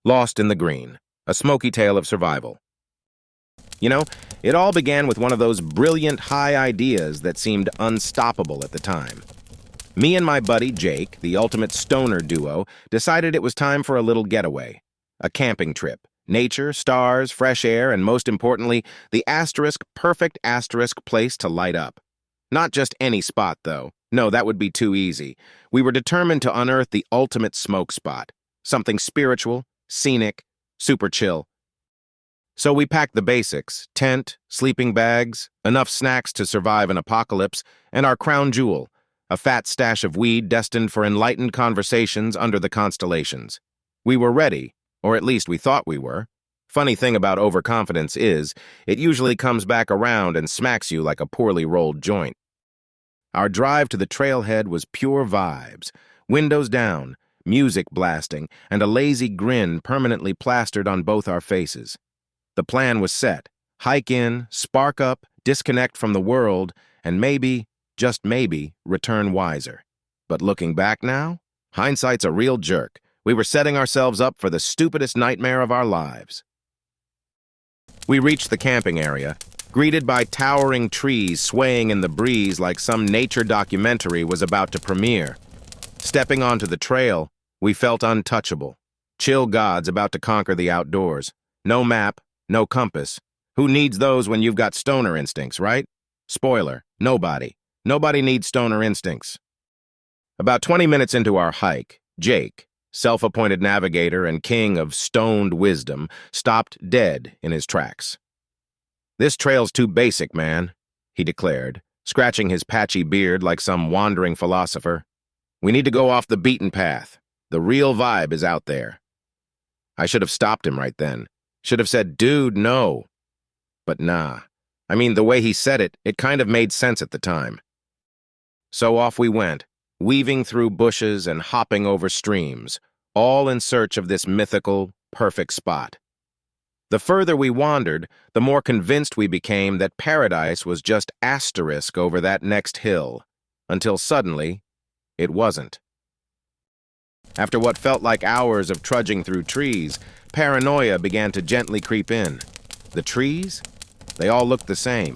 Lost in the Green, a Smoky tale of survival. You know, it all began with one of those brilliant high ideas that seemed unstoppable at the time. Me and my buddy Jake, the ultimate stoner duo, decided it was time for a little getaway. A camping trip. Nature, stars, fresh air, and most importantly, the perfect place to light up. Not just any spot, though. No, that would be too easy. We were determined to unearth the ultimate smoke spot. Something spiritual, scenic, super chill. So we packed the basics: tent, sleeping bags, enough snacks to survive an apocalypse, and our crown jewel, a fat stash of weed destined for enlightened conversations under the constellations. We were ready, or at least we thought we were. Funny thing about overconfidence is, it usually comes back around and smacks you like a poorly rolled joint. Our drive to the trailhead was pure vibes, windows down, music blasting, and a lazy grin permanently plastered on both our faces. The plan was set: hike in, spark up, disconnect from the world, and maybe, just maybe, return wiser. But looking back now, hindsight's a real jerk. We were setting ourselves up for the stupidest nightmare of our lives. We reached the camping area, greeted by towering trees swaying in the breeze like some nature documentary was about to premiere. Stepping onto the trail, we felt untouchable. Chill gods about to conquer the outdoors. No map, no compass. Who needs those when you've got stoner instincts, right? Spoiler, nobody. Nobody needs stoner instincts. About 20 minutes into our hike, Jake, self-appointed navigator and king of stoned wisdom, stopped dead in his tracks. "This trail's too basic, man," he declared, scratching his patchy beard like some wandering philosopher. "We need to go off the beaten path. The real vibe is out there." I should have stopped him right then. Should have said, "Dude, no." But nah. I mean, the way he said it, it kind of made sense at the time. So off we went, weaving through bushes and hopping over streams, all in search of this mythical, perfect spot. The further we wandered, the more convinced we became that paradise was just asterisk over that next hill, until suddenly, it wasn't. After what felt like hours of trudging through trees, paranoia began to gently creep in. The trees? They all looked the same.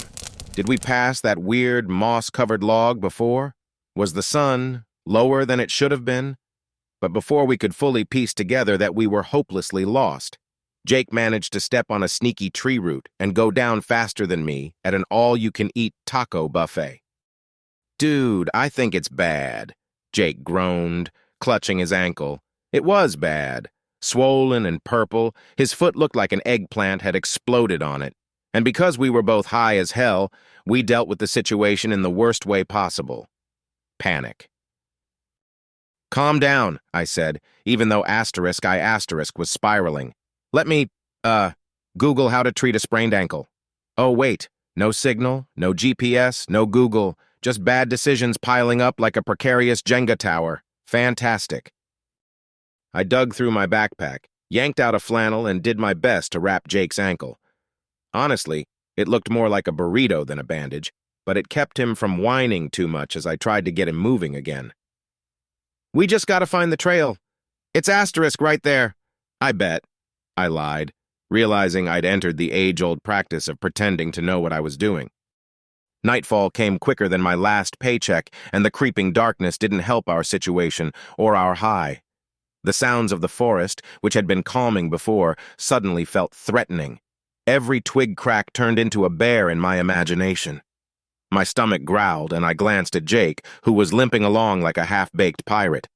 Did we pass that weird moss-covered log before? Was the sun lower than it should have been? But before we could fully piece together that we were hopelessly lost, Jake managed to step on a sneaky tree root and go down faster than me at an all-you-can-eat taco buffet. "Dude, I think it's bad," Jake groaned, clutching his ankle. It was bad. Swollen and purple, his foot looked like an eggplant had exploded on it. And because we were both high as hell, we dealt with the situation in the worst way possible. Panic. "Calm down," I said, even though I was spiraling. "Let me, Google how to treat a sprained ankle." Oh, wait. No signal, no GPS, no Google, just bad decisions piling up like a precarious Jenga tower. Fantastic. I dug through my backpack, yanked out a flannel, and did my best to wrap Jake's ankle. Honestly, it looked more like a burrito than a bandage, but it kept him from whining too much as I tried to get him moving again. "We just gotta find the trail. It's asterisk right there." "I bet," I lied, realizing I'd entered the age-old practice of pretending to know what I was doing. Nightfall came quicker than my last paycheck, and the creeping darkness didn't help our situation or our high. The sounds of the forest, which had been calming before, suddenly felt threatening. Every twig crack turned into a bear in my imagination. My stomach growled, and I glanced at Jake, who was limping along like a half-baked pirate.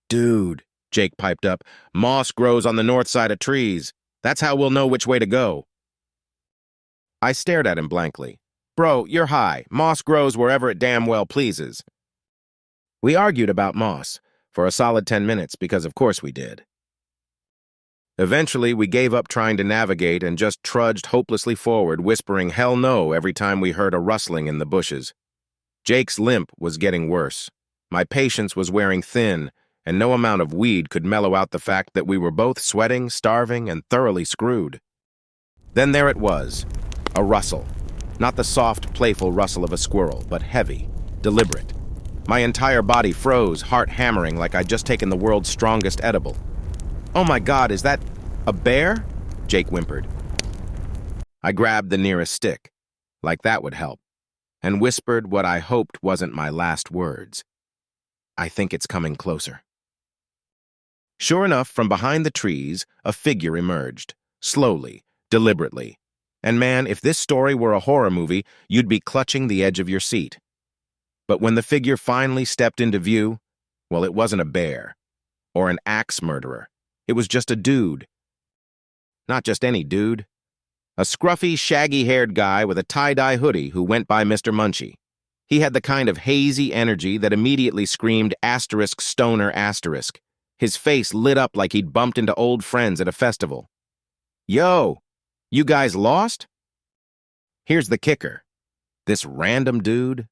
"Dude," Jake piped up, "moss grows on the north side of trees. That's how we'll know which way to go." I stared at him blankly. "Bro, you're high. Moss grows wherever it damn well pleases." We argued about moss for a solid 10 minutes because of course we did. Eventually, we gave up trying to navigate and just trudged hopelessly forward, whispering hell no every time we heard a rustling in the bushes. Jake's limp was getting worse. My patience was wearing thin, and no amount of weed could mellow out the fact that we were both sweating, starving, and thoroughly screwed. Then there it was, a rustle. Not the soft, playful rustle of a squirrel, but heavy, deliberate. My entire body froze, heart hammering like I'd just taken the world's strongest edible. "Oh my God, is that a bear?" Jake whimpered. I grabbed the nearest stick, like that would help, and whispered what I hoped wasn't my last words. "I think it's coming closer." Sure enough, from behind the trees, a figure emerged, slowly, deliberately. And man, if this story were a horror movie, you'd be clutching the edge of your seat. But when the figure finally stepped into view, well, it wasn't a bear or an axe murderer. It was just a dude. Not just any dude. A scruffy, shaggy-haired guy with a tie-dye hoodie who went by Mister Munchi. He had the kind of hazy energy that immediately screamed asterisk stoner asterisk. His face lit up like he'd bumped into old friends at a festival. "Yo, you guys lost?" Here's the kicker. This random dude,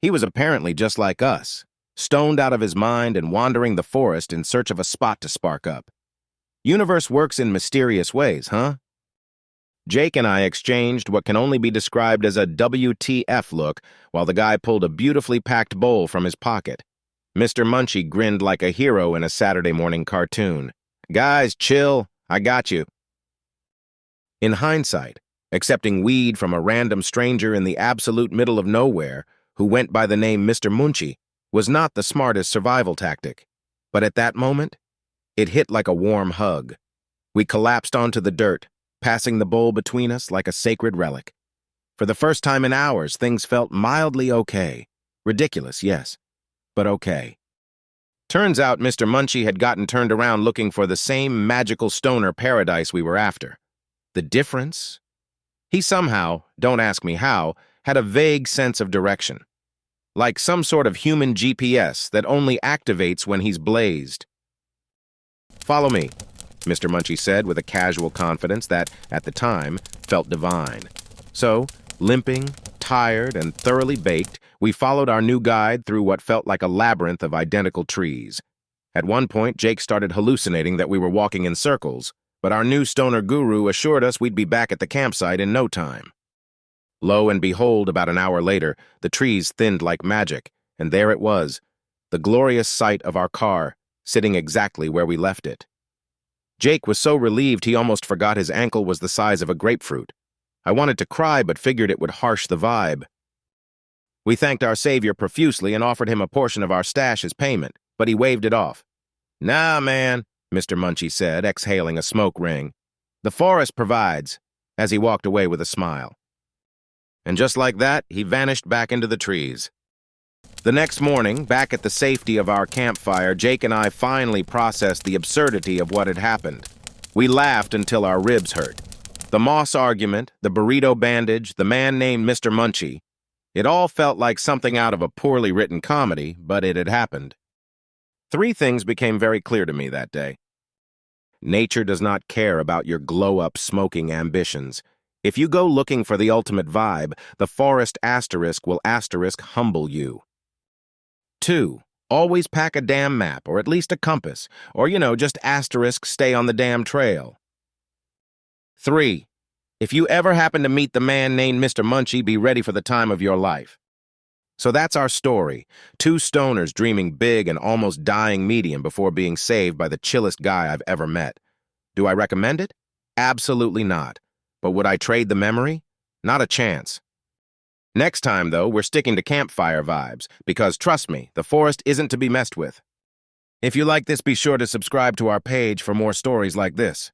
he was apparently just like us, stoned out of his mind and wandering the forest in search of a spot to spark up. Universe works in mysterious ways, huh? Jake and I exchanged what can only be described as a WTF look while the guy pulled a beautifully packed bowl from his pocket. Mister Munchi grinned like a hero in a Saturday morning cartoon. "Guys, chill. I got you." In hindsight, accepting weed from a random stranger in the absolute middle of nowhere who went by the name Mister Munchi was not the smartest survival tactic. But at that moment, it hit like a warm hug. We collapsed onto the dirt, passing the bowl between us like a sacred relic. For the first time in hours, things felt mildly okay. Ridiculous, yes, but okay. Turns out Mister Munchi had gotten turned around looking for the same magical stoner paradise we were after. The difference? He somehow, don't ask me how, had a vague sense of direction. Like some sort of human GPS that only activates when he's blazed. "Follow me," Mister Munchi said with a casual confidence that, at the time, felt divine. So, limping, tired, and thoroughly baked, we followed our new guide through what felt like a labyrinth of identical trees. At one point, Jake started hallucinating that we were walking in circles, but our new stoner guru assured us we'd be back at the campsite in no time. Lo and behold, about an hour later, the trees thinned like magic, and there it was, the glorious sight of our car, sitting exactly where we left it. Jake was so relieved he almost forgot his ankle was the size of a grapefruit. I wanted to cry but figured it would harsh the vibe. We thanked our savior profusely and offered him a portion of our stash as payment, but he waved it off. "Nah, man," Mister Munchi said, exhaling a smoke ring. "The forest provides," as he walked away with a smile. And just like that, he vanished back into the trees. The next morning, back at the safety of our campfire, Jake and I finally processed the absurdity of what had happened. We laughed until our ribs hurt. The moss argument, the burrito bandage, the man named Mister Munchi, it all felt like something out of a poorly written comedy, but it had happened. 3 things became very clear to me that day. Nature does not care about your glow-up smoking ambitions. If you go looking for the ultimate vibe, the forest asterisk will asterisk humble you. 2, always pack a damn map, or at least a compass, or, just asterisk stay on the damn trail. 3, if you ever happen to meet the man named Mister Munchi, be ready for the time of your life. So that's our story. 2 stoners dreaming big and almost dying medium before being saved by the chillest guy I've ever met. Do I recommend it? Absolutely not. But would I trade the memory? Not a chance. Next time, though, we're sticking to campfire vibes, because trust me, the forest isn't to be messed with. If you like this, be sure to subscribe to our page for more stories like this.